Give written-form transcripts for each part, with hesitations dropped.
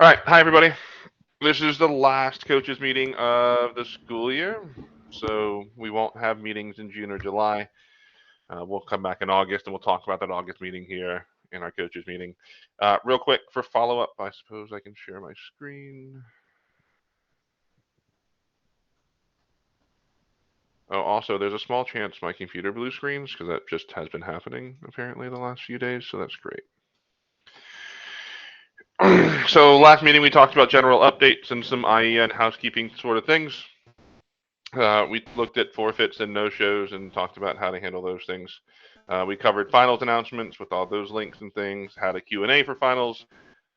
All right, hi everybody. This is the last coaches meeting of the school year, so we won't have meetings in June or July. We'll come back in August and we'll talk about that August meeting here in our coaches meeting. Real quick for follow up, I suppose I can share my screen. Oh, also, there's a small chance my computer blue screens because that just has been happening apparently the last few days, so that's great. So last meeting we talked about general updates and some IEN housekeeping sort of things. We looked at forfeits and no-shows and talked about how to handle those things. We covered finals announcements with all those links and things, had a Q&A for finals,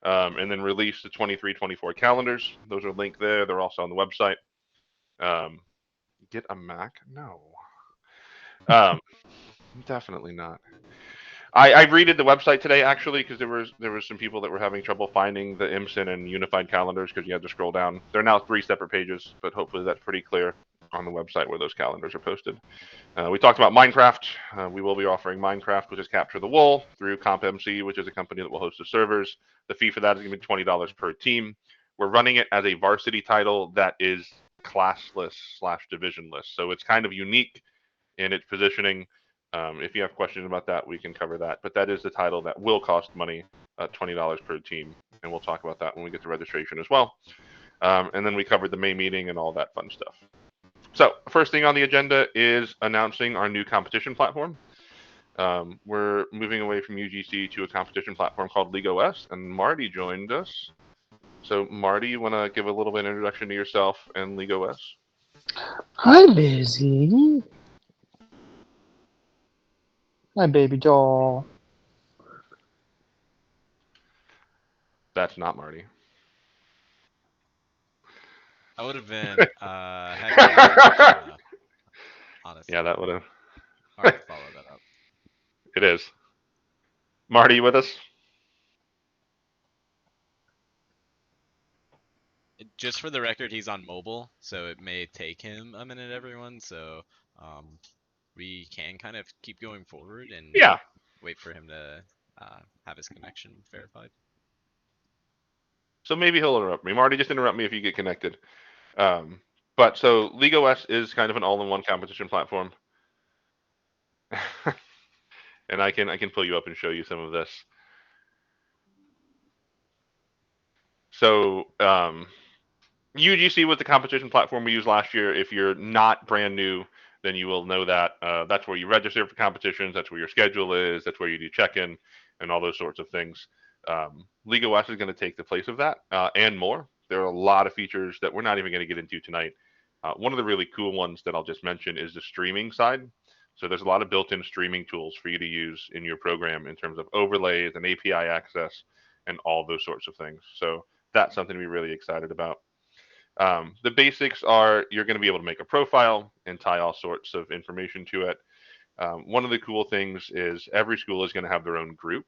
and then released the 23-24 calendars. Those are linked there. They're also on the website. Um, get a Mac? No. Um, definitely not. I redid the website today actually because there was some people that were having trouble finding the IMSIN and unified calendars because you had to scroll down. They're now 3 separate pages, but hopefully that's pretty clear on the website where those calendars are posted. We talked about Minecraft. We will be offering Minecraft, which is Capture the Wool, through CompMC, which is a company that will host the servers. The fee for that is going to be $20 per team. We're running it as a varsity title that is classless / divisionless, so it's kind of unique in its positioning. If you have questions about that, we can cover that. But that is the title that will cost money, $20 per team, and we'll talk about that when we get to registration as well. And then we covered the May meeting and all that fun stuff. So first thing on the agenda is announcing our new competition platform. We're moving away from UGC to a competition platform called League OS, and Marty joined us. So Marty, you want to give a little bit of introduction to yourself and League OS? Hi, Lizzie. My baby doll. That's not Marty. I would have been heck of a lot more fun though, Yeah, honestly. that would have. Hard to follow that up. It is. Marty, you with us? Just for the record, he's on mobile, so it may take him a minute, everyone. So um, we can kind of keep going forward and Yeah. wait for him to have his connection verified. So maybe he'll interrupt me. Marty, just interrupt me if you get connected. Um, but so League OS is kind of an all-in-one competition platform, and I can pull you up and show you some of this. So UGC was the competition platform we used last year. If you're not brand new, then you will know that that's where you register for competitions. That's where your schedule is. That's where you do check-in and all those sorts of things. League OS is going to take the place of that and more. There are a lot of features that we're not even going to get into tonight. One of the really cool ones that I'll just mention is the streaming side. So there's a lot of built-in streaming tools for you to use in your program in terms of overlays and API access and all those sorts of things. So that's something to be really excited about. The basics are you're going to be able to make a profile and tie all sorts of information to it. One of the cool things is every school is going to have their own group.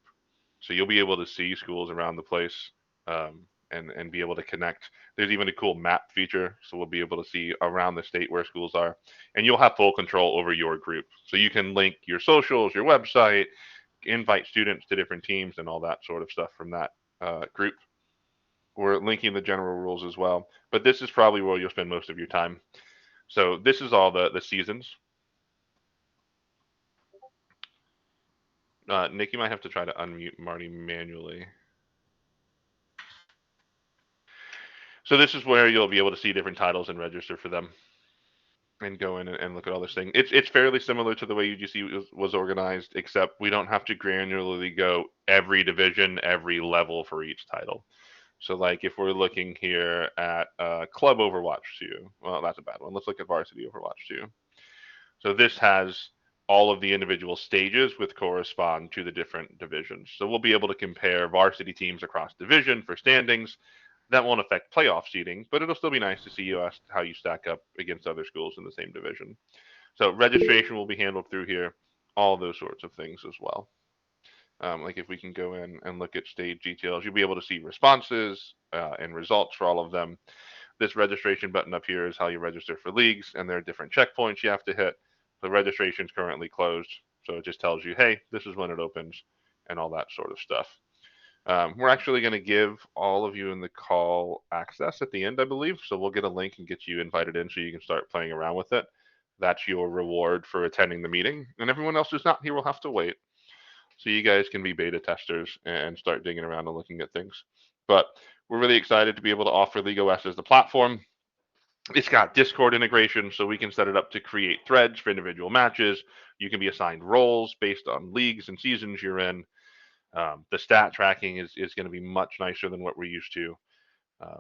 So you'll be able to see schools around the place and be able to connect. There's even a cool map feature. So we'll be able to see around the state where schools are. And you'll have full control over your group. So you can link your socials, your website, invite students to different teams, and all that sort of stuff from that group. We're linking the general rules as well. But this is probably where you'll spend most of your time. So this is all the seasons. Nick, you might have to try to unmute Marty manually. So this is where you'll be able to see different titles and register for them, and go in and look at all this thing. It's fairly similar to the way UGC was organized, except we don't have to granularly go every division, every level for each title. So like if we're looking here at Club Overwatch 2, well that's a bad one. Let's look at Varsity Overwatch 2. So this has all of the individual stages which correspond to the different divisions. So we'll be able to compare varsity teams across division for standings. That won't affect playoff seeding, but it'll still be nice to see you how you stack up against other schools in the same division. So registration will be handled through here, all those sorts of things as well. Like if we can go in and look at stage details, you'll be able to see responses and results for all of them. This registration button up here is how you register for leagues, and there are different checkpoints you have to hit. The registration is currently closed, so it just tells you, hey, this is when it opens, and all that sort of stuff. We're actually going to give all of you in the call access at the end, I believe. So we'll get a link and get you invited in so you can start playing around with it. That's your reward for attending the meeting. And everyone else who's not here will have to wait. So you guys can be beta testers and start digging around and looking at things. But we're really excited to be able to offer LeagueOS as the platform. It's got Discord integration, so we can set it up to create threads for individual matches. You can be assigned roles based on leagues and seasons you're in. The stat tracking is going to be much nicer than what we're used to.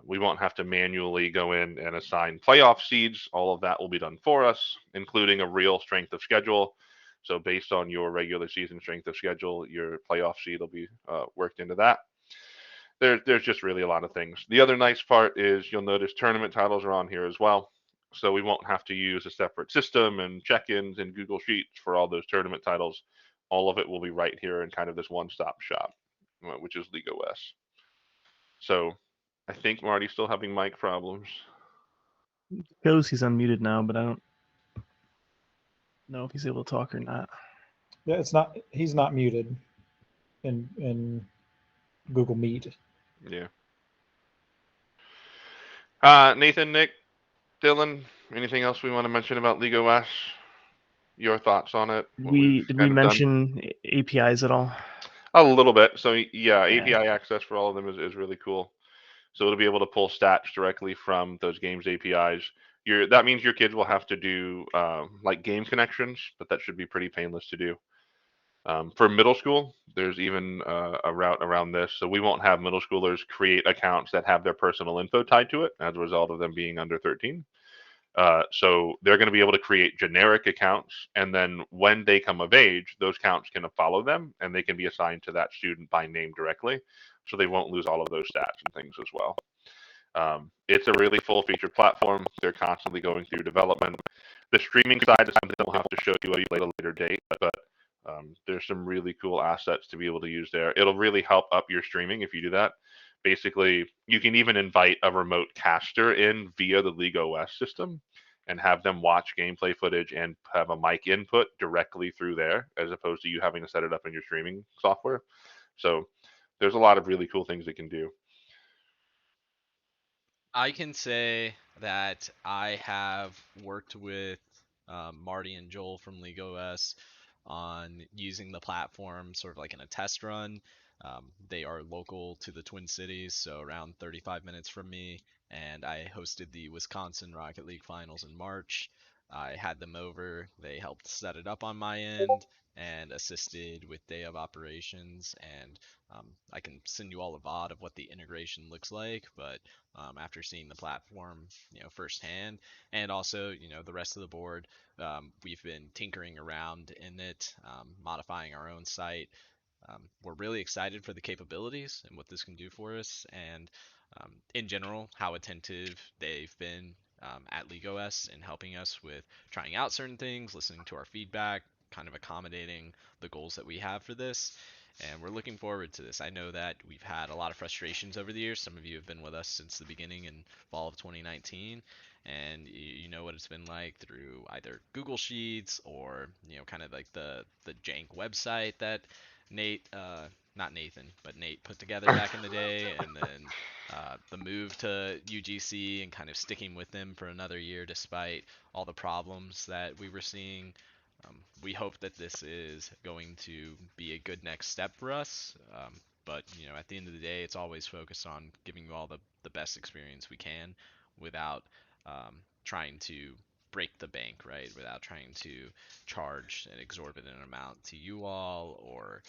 We won't have to manually go in and assign playoff seeds. All of that will be done for us, including a real strength of schedule. So based on your regular season strength of schedule, your playoff seed will be worked into that. There's just really a lot of things. The other nice part is you'll notice tournament titles are on here as well. So we won't have to use a separate system and check-ins and Google Sheets for all those tournament titles. All of it will be right here in kind of this one-stop shop, which is LeagueOS. So I think Marty's still having mic problems. Shows he's unmuted now, but I don't know if he's able to talk or not. Yeah, it's not. He's not muted in Google Meet. Yeah. Nathan, Nick, Dylan, anything else we want to mention about LeagueOS? Your thoughts on it? Did we mention APIs at all? A little bit. So yeah, API access for all of them is really cool. So it'll be able to pull stats directly from those games APIs. That means your kids will have to do like game connections, but that should be pretty painless to do. For middle school, there's even a route around this. So we won't have middle schoolers create accounts that have their personal info tied to it as a result of them being under 13. So they're going to be able to create generic accounts, and then when they come of age, those accounts can follow them, and they can be assigned to that student by name directly, so they won't lose all of those stats and things as well. It's a really full-featured platform. They're constantly going through development. The streaming side is something we'll have to show you at a later date, but there's some really cool assets to be able to use there. It'll really help up your streaming if you do that. Basically, you can even invite a remote caster in via the LeagueOS system and have them watch gameplay footage and have a mic input directly through there, as opposed to you having to set it up in your streaming software. So there's a lot of really cool things it can do. I can say that I have worked with Marty and Joel from LeagueOS on using the platform sort of like in a test run. They are local to the Twin Cities, so around 35 minutes from me, and I hosted the Wisconsin Rocket League Finals in March. I had them over. They helped set it up on my end and assisted with day of operations. And I can send you all a VOD of what the integration looks like, but after seeing the platform, firsthand, and also, the rest of the board, we've been tinkering around in it, modifying our own site. We're really excited for the capabilities and what this can do for us, and in general, how attentive they've been at LeagueOS in helping us with trying out certain things, listening to our feedback, kind of accommodating the goals that we have for this. And we're looking forward to this. I know that we've had a lot of frustrations over the years. Some of you have been with us since the beginning in fall of 2019, and you know what it's been like through either Google Sheets or kind of like the jank website that Nate, not Nathan, but Nate put together back in the day, and then the move to UGC and kind of sticking with them for another year despite all the problems that we were seeing. We hope that this is going to be a good next step for us. But at the end of the day, it's always focused on giving you all the best experience we can without trying to break the bank, right? Without trying to charge an exorbitant amount to you all or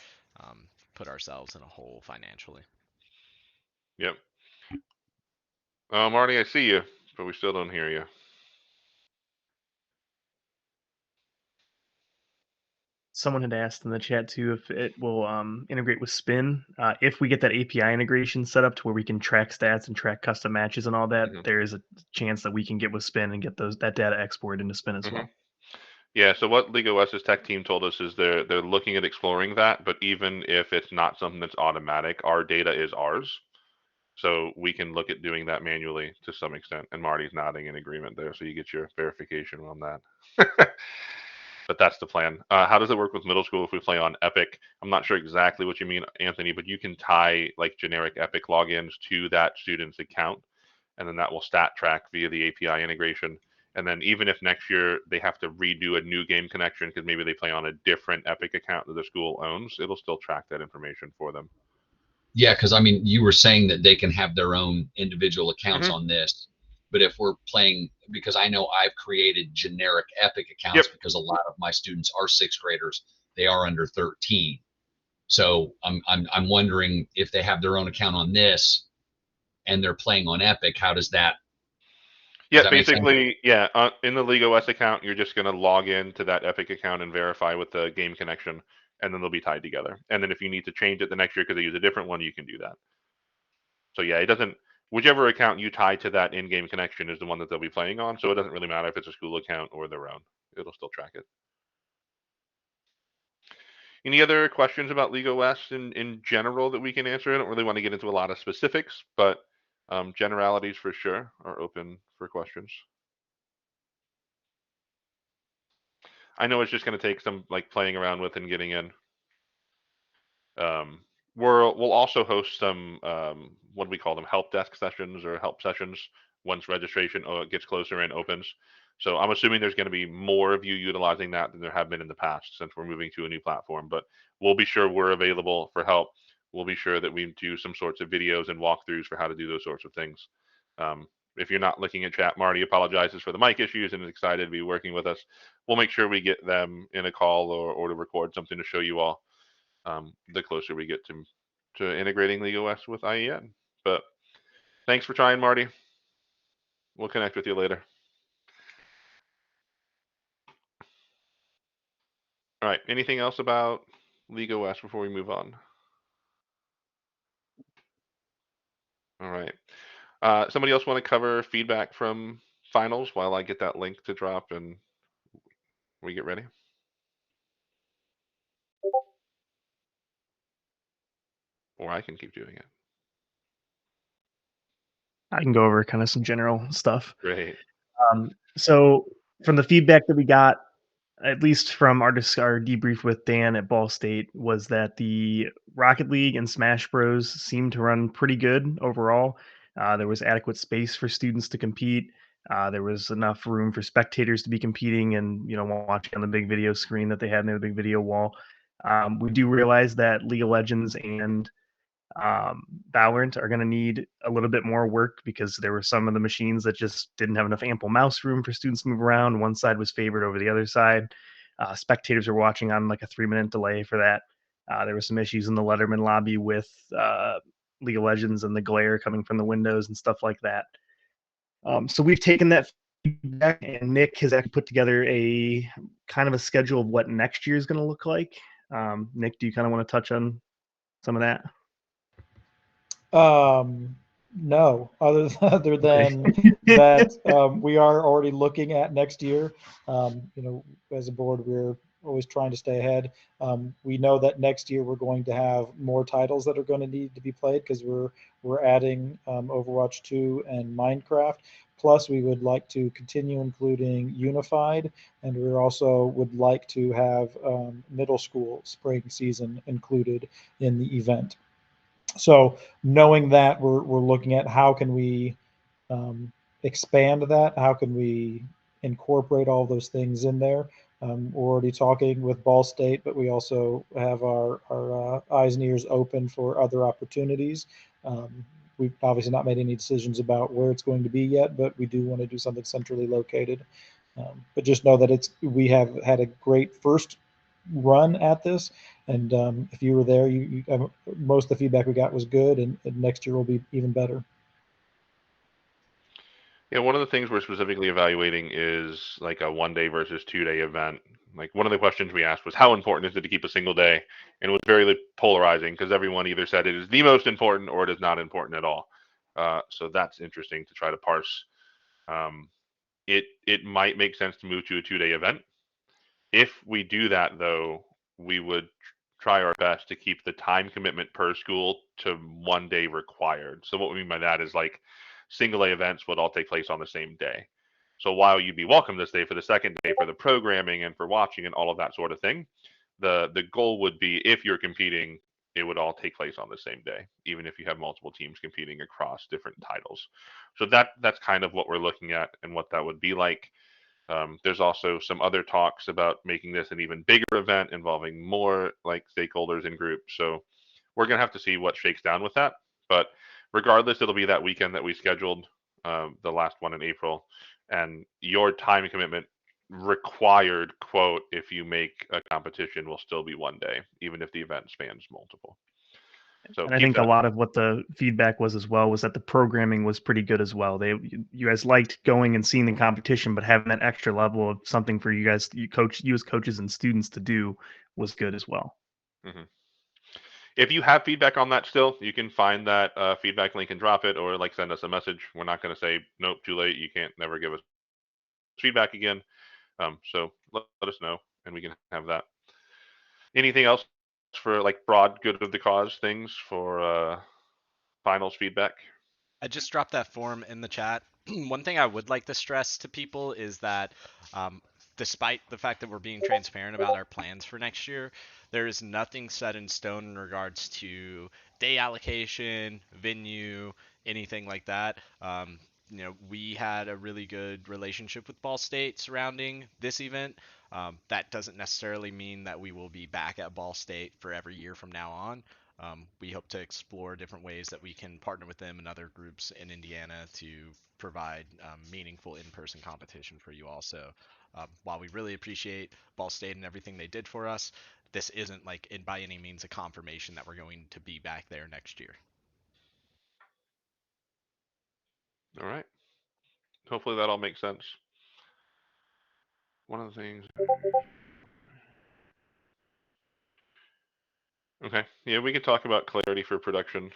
put ourselves in a hole financially. Yep. Marty, I see you, but we still don't hear you. Someone had asked in the chat too if it will integrate with Spin. If we get that API integration set up to where we can track stats and track custom matches and all that, there is a chance that we can get with Spin and get that data exported into Spin as well. Yeah, so what LeagueOS's tech team told us is they're looking at exploring that, but even if it's not something that's automatic, our data is ours. So we can look at doing that manually to some extent. And Marty's nodding in agreement there, so you get your verification on that. but that's the plan. How does it work with middle school if we play on Epic? I'm not sure exactly what you mean, Anthony, but you can tie like generic Epic logins to that student's account, and then that will stat track via the API integration. And then even if next year they have to redo a new game connection because maybe they play on a different Epic account that the school owns, it'll still track that information for them. Yeah, because I mean, you were saying that they can have their own individual accounts Mhm. on this, but if we're playing, because I know I've created generic Epic accounts because a lot of my students are sixth graders, they are under 13. So I'm wondering if they have their own account on this and they're playing on Epic, how does that? Yeah, that make sense? basically, yeah. In the League OS account, you're just going to log in to that Epic account and verify with the game connection, and then they'll be tied together. And then if you need to change it the next year because they use a different one, you can do that. So yeah, it doesn't. Whichever account you tie to that in-game connection is the one that they'll be playing on. So it doesn't really matter if it's a school account or their own. It'll still track it. Any other questions about League OS in general that we can answer? I don't really want to get into a lot of specifics, but generalities for sure are open for questions. I know it's just going to take some like playing around with and getting in. Um, we'll also host some what do we call them, help desk sessions or help sessions once registration gets closer and opens. So I'm assuming there's going to be more of you utilizing that than there have been in the past since we're moving to a new platform. But we'll be sure we're available for help. We'll be sure that we do some sorts of videos and walkthroughs for how to do those sorts of things. If you're not looking at chat, Marty apologizes for the mic issues and is excited to be working with us. We'll make sure we get them in a call or to record something to show you all the closer we get to integrating League OS with IEN. But thanks for trying, Marty. We'll connect with you later. All right. Anything else about League OS before we move on? All right. Somebody else want to cover feedback from finals while I get that link to drop and we get ready? Or I can keep doing it. I can go over kind of some general stuff. Great. So from the feedback that we got, at least from our debrief with Dan at Ball State, was that the Rocket League and Smash Bros seemed to run pretty good overall. There was adequate space for students to compete. There was enough room for spectators to be competing and watching on the big video screen that they had in their big video wall. We do realize that League of Legends and Valorant are going to need a little bit more work because there were some of the machines that just didn't have enough ample mouse room for students to move around. One side was favored over the other side. Spectators were watching on like a 3-minute delay for that. There were some issues in the Letterman lobby with League of Legends and the glare coming from the windows and stuff like that. So we've taken that feedback, and Nick has actually put together a kind of a schedule of what next year is going to look like. Nick, do you kind of want to touch on some of that? No, other than that, we are already looking at next year. As a board, we're always trying to stay ahead. We know that next year we're going to have more titles that are going to need to be played because we're adding Overwatch 2 and Minecraft. Plus, we would like to continue including Unified, and we also would like to have middle school spring season included in the event. So knowing that, we're looking at how can we expand that? How can we incorporate all those things in there? We're already talking with Ball State, but we also have our eyes and ears open for other opportunities. We've obviously not made any decisions about where it's going to be yet, but we do want to do something centrally located. But just know that we have had a great first run at this, and if you were there, most of the feedback we got was good, and next year will be even better. Yeah, one of the things we're specifically evaluating is like a 1-day versus 2-day event. Like one of the questions we asked was how important is it to keep a single day, and it was very polarizing because everyone either said it is the most important or it is not important at all. So that's interesting to try to parse. It might make sense to move to a 2-day event. If we do that, though, we would try our best to keep the time commitment per school to 1 day required. So what we mean by that is like single day events would all take place on the same day. So while you'd be welcome to stay for the second day for the programming and for watching and all of that sort of thing, the goal would be, if you're competing, it would all take place on the same day, even if you have multiple teams competing across different titles. So that's kind of what we're looking at and what that would be like. There's also some other talks about making this an even bigger event involving more like stakeholders and groups. So we're gonna have to see what shakes down with that. But regardless, it'll be that weekend that we scheduled, the last one in April, and your time commitment required quote if you make a competition will still be one day, even if the event spans multiple. So And I think a lot of what the feedback was as well was that the programming was pretty good as well. You guys liked going and seeing the competition, but having that extra level of something for you guys, you as coaches and students to do was good as well. Mm-hmm. If you have feedback on that still, you can find that feedback link and drop it, or like send us a message. We're not going to say nope, too late. You can't never give us feedback again. So let us know, and we can have that. Anything else for like broad good of the cause things for finals feedback? I just dropped that form in the chat. One thing I would like to stress to people is that despite the fact that we're being transparent about our plans for next year, there is nothing set in stone in regards to day allocation, venue, anything like that. We had a really good relationship with Ball State surrounding this event. That doesn't necessarily mean that we will be back at Ball State for every year from now on. We hope to explore different ways that we can partner with them and other groups in Indiana to provide meaningful in-person competition for you all. So while we really appreciate Ball State and everything they did for us, this isn't like by any means a confirmation that we're going to be back there next year. All right. Hopefully that all makes sense. One of the things. Okay. Yeah, we could talk about clarity for production.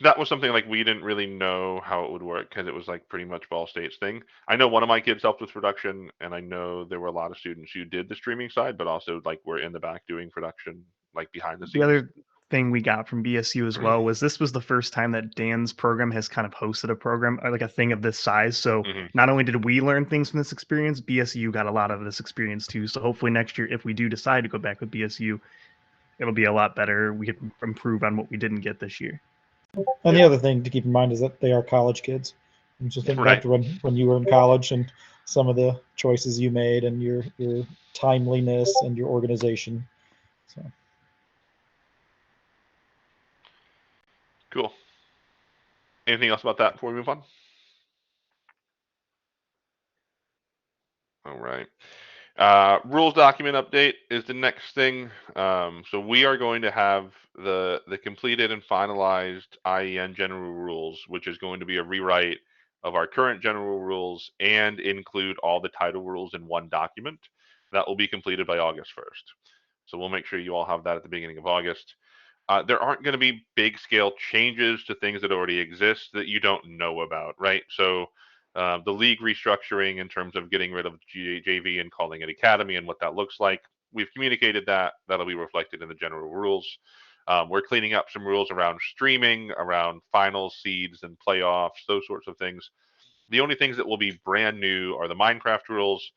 That was something like we didn't really know how it would work because it was like pretty much Ball State's thing. I know one of my kids helped with production, and I know there were a lot of students who did the streaming side, but also like were in the back doing production, like behind the scenes. The other thing we got from BSU as well was this was the first time that Dan's program has kind of hosted a program like a thing of this size. So not only did we learn things from this experience, BSU got a lot of this experience too. So hopefully next year, if we do decide to go back with BSU, it'll be a lot better. We can improve on what we didn't get this year. And the other thing to keep in mind is that they are college kids. And just think back to when you were in college and some of the choices you made and your timeliness and your organization. So. Cool. Anything else about that before we move on? All right. Rules document update is the next thing. So we are going to have the completed and finalized IEN general rules, which is going to be a rewrite of our current general rules and include all the title rules in one document. That will be completed by August 1st. So we'll make sure you all have that at the beginning of August. There aren't going to be big scale changes to things that already exist that you don't know about, right? So the league restructuring in terms of getting rid of JV and calling it academy and what that looks like, we've communicated that. That'll be reflected in the general rules. We're cleaning up some rules around streaming, around finals, seeds, and playoffs, those sorts of things. The only things that will be brand new are the Minecraft rules.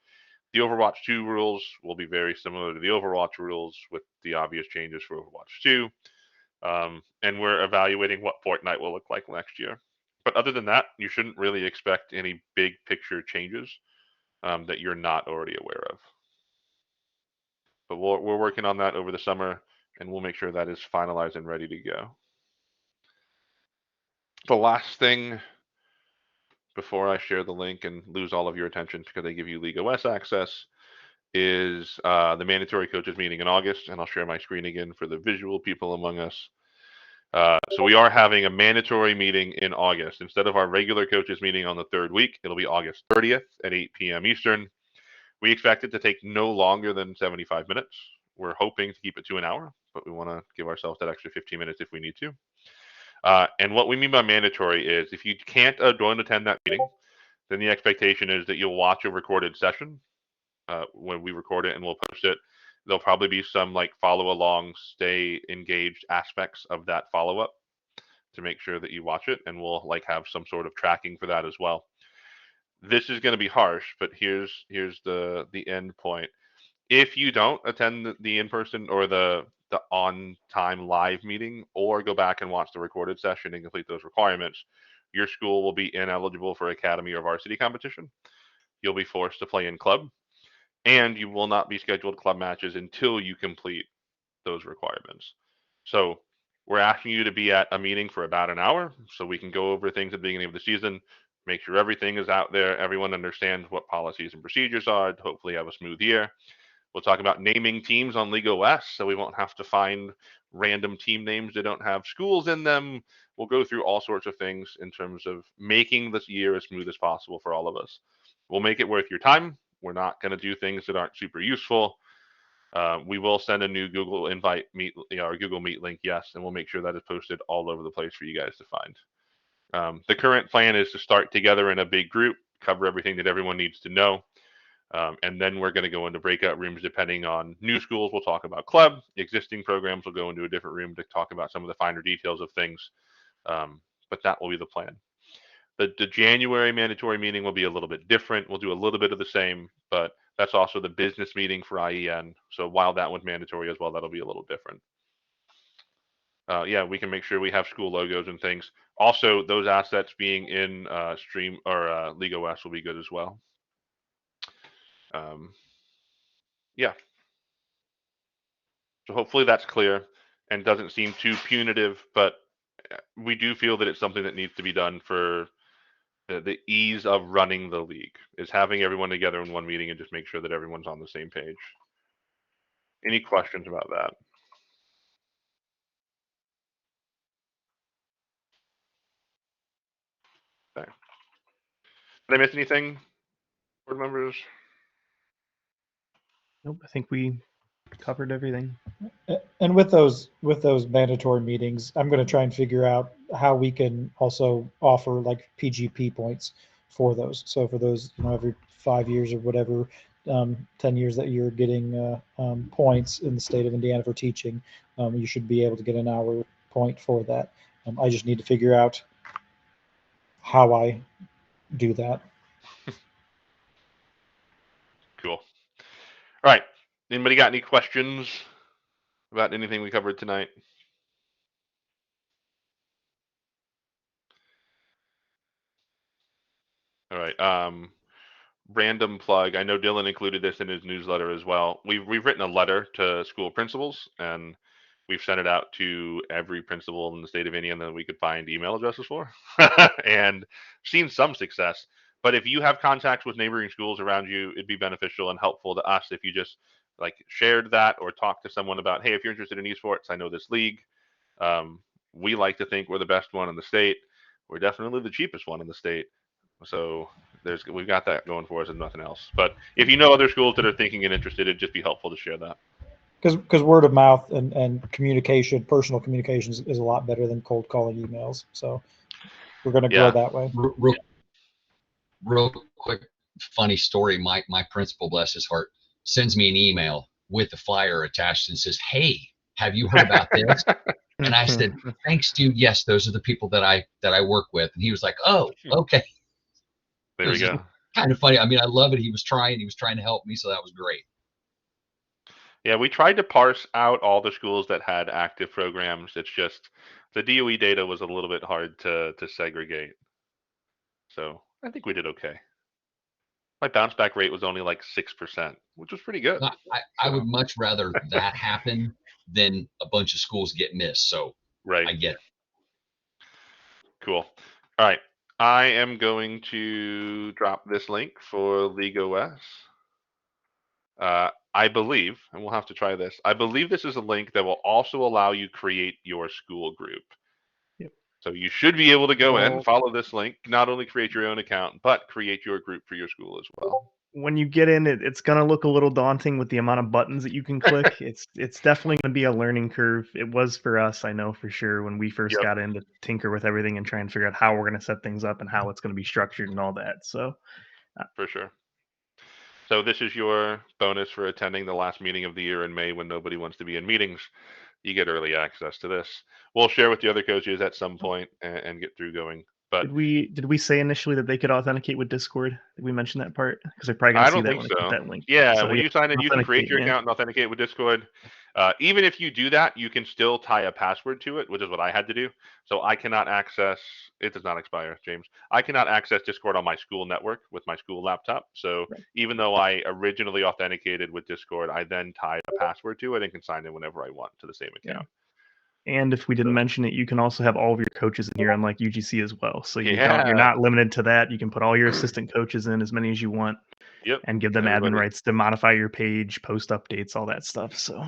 The Overwatch 2 rules will be very similar to the Overwatch rules with the obvious changes for Overwatch 2. And we're evaluating what Fortnite will look like next year. But other than that, you shouldn't really expect any big picture changes that you're not already aware of. But we're working on that over the summer, and we'll make sure that is finalized and ready to go. The last thing before I share the link and lose all of your attention because they give you League OS access is the mandatory coaches meeting in August, and I'll share my screen again for the visual people among us. So we are having a mandatory meeting in August. Instead of our regular coaches meeting on the third week, it'll be August 30th at 8 p.m. Eastern. We expect it to take no longer than 75 minutes. We're hoping to keep it to an hour, but we want to give ourselves that extra 15 minutes if we need to. And what we mean by mandatory is if you can't join attend that meeting, then the expectation is that you'll watch a recorded session when we record it, and we'll post it. There'll probably be some like follow along, stay engaged aspects of that follow up to make sure that you watch it, and we'll like have some sort of tracking for that as well. this is going to be harsh, but here's the end point. If you don't attend the in-person or the on-time live meeting, or go back and watch the recorded session and complete those requirements, your school will be ineligible for academy or varsity competition. You'll be forced to play in club, and you will not be scheduled club matches until you complete those requirements. So we're asking you to be at a meeting for about an hour so we can go over things at the beginning of the season, make sure everything is out there, everyone understands what policies and procedures are, to hopefully have a smooth year. We'll talk about naming teams on League OS so we won't have to find random team names that don't have schools in them. We'll go through all sorts of things in terms of making this year as smooth as possible for all of us. We'll make it worth your time. We're not going to do things that aren't super useful. We will send a new Google Invite meet, or Google Meet link, yes, and we'll make sure that is posted all over the place for you guys to find. The current plan is to start together in a big group, cover everything that everyone needs to know, and then we're going to go into breakout rooms depending on new schools. We'll talk about club. Existing programs will go into a different room to talk about some of the finer details of things, but that will be the plan. The January mandatory meeting will be a little bit different. We'll do a little bit of the same, but that's also the business meeting for IEN. So while that one's mandatory as well, that'll be a little different. Yeah, we can make sure we have school logos and things. Also, those assets being in Stream or League OS will be good as well. Yeah. So hopefully that's clear and doesn't seem too punitive, but we do feel that it's something that needs to be done for the ease of running the league, is having everyone together in one meeting and just make sure that everyone's on the same page. Any questions about that? Okay. Did I miss anything, board members? Nope, I think we covered everything. And with those mandatory meetings, I'm going to try and figure out how we can also offer like PGP points for those. So for those, every 5 years or whatever, 10 years that you're getting points in the state of Indiana for teaching, you should be able to get an hour point for that. I just need to figure out how I do that. Cool. All right. Anybody got any questions about anything we covered tonight? All right. Random plug. I know Dylan included this in his newsletter as well. We've written a letter to school principals, and we've sent it out to every principal in the state of Indiana that we could find email addresses for, and seen some success. But if you have contacts with neighboring schools around you, it'd be beneficial and helpful to us if you just like shared that or talked to someone about, hey, if you're interested in esports, I know this league. We like to think we're the best one in the state. We're definitely the cheapest one in the state. So we've got that going for us and nothing else. But if you know other schools that are thinking and interested, it'd just be helpful to share that. Because word of mouth and communication, personal communications is a lot better than cold calling emails. So we're going to grow that way. Real quick, funny story. My principal, bless his heart, sends me an email with the flyer attached and says, "Hey, have you heard about this?" And I said, "Thanks, dude. Yes, those are the people that I work with." And he was like, "Oh, okay." There we go. Kind of funny. I mean, I love it. He was trying to help me, so that was great. Yeah, we tried to parse out all the schools that had active programs. It's just the DOE data was a little bit hard to segregate. So I think we did okay. My bounce back rate was only like 6%, which was pretty good. I would much rather that happen than a bunch of schools get missed. So right. I get it. Cool. All right. I am going to drop this link for League OS. I believe, and we'll have to try this, I believe this is a link that will also allow you create your school group. Yep. So you should be able to go in, follow this link, not only create your own account, but create your group for your school as well. When you get in, it's going to look a little daunting with the amount of buttons that you can click. It's definitely going to be a learning curve. It was for us, I know for sure, when we first got in to tinker with everything and try and figure out how we're going to set things up and how it's going to be structured and all that. So for sure. So this is your bonus for attending the last meeting of the year in May when nobody wants to be in meetings. You get early access to this. We'll share with the other coaches at some point and get through going. But did we say initially that they could authenticate with Discord? Did we mention that part? Because they're probably gonna I see don't that think when they so. put that link. Yeah, So, when you sign in, you can create your account and authenticate with Discord. Even if you do that, you can still tie a password to it, which is what I had to do. So I cannot access. It does not expire, James. I cannot access Discord on my school network with my school laptop. So Right. even though I originally authenticated with Discord, I then tied a password to it and can sign in whenever I want to the same account. And if we didn't mention it, you can also have all of your coaches in here, unlike UGC as well. So you're Yeah. not limited to that. You can put all your assistant coaches in, as many as you want. Yep. And give them Everybody. admin rights to modify your page, post updates, all that stuff. So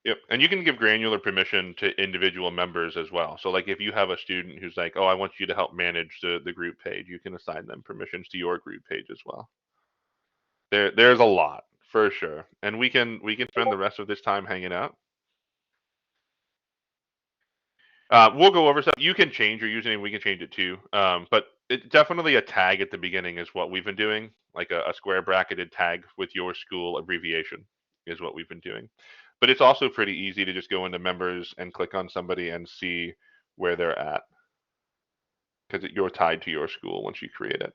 Yep. And you can give granular permission to individual members as well. So like if you have a student who's like, oh, I want you to help manage the group page, you can assign them permissions to your group page as well. There's a lot for sure. And we can spend the rest of this time hanging out. We'll go over stuff. You can change your username. We can change it too. But it definitely a tag at the beginning is what we've been doing. Like a square bracketed tag with your school abbreviation is what we've been doing. But it's also pretty easy to just go into members and click on somebody and see where they're at. Because you're tied to your school once you create it.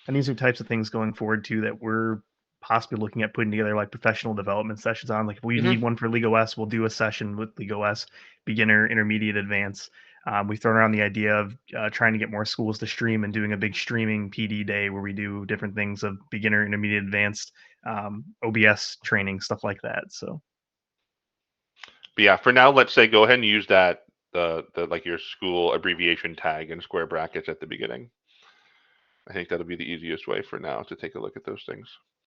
and these are types of things going forward too that we're possibly looking at putting together like professional development sessions on. Like if we need one for League OS, we'll do a session with League OS, beginner, intermediate, advanced. We've thrown around the idea of trying to get more schools to stream and doing a big streaming PD day where we do different things of beginner, intermediate, advanced, OBS training, stuff like that. So, but yeah, for now, let's say go ahead and use that the like your school abbreviation tag in square brackets at the beginning. I think that'll be the easiest way for now to take a look at those things.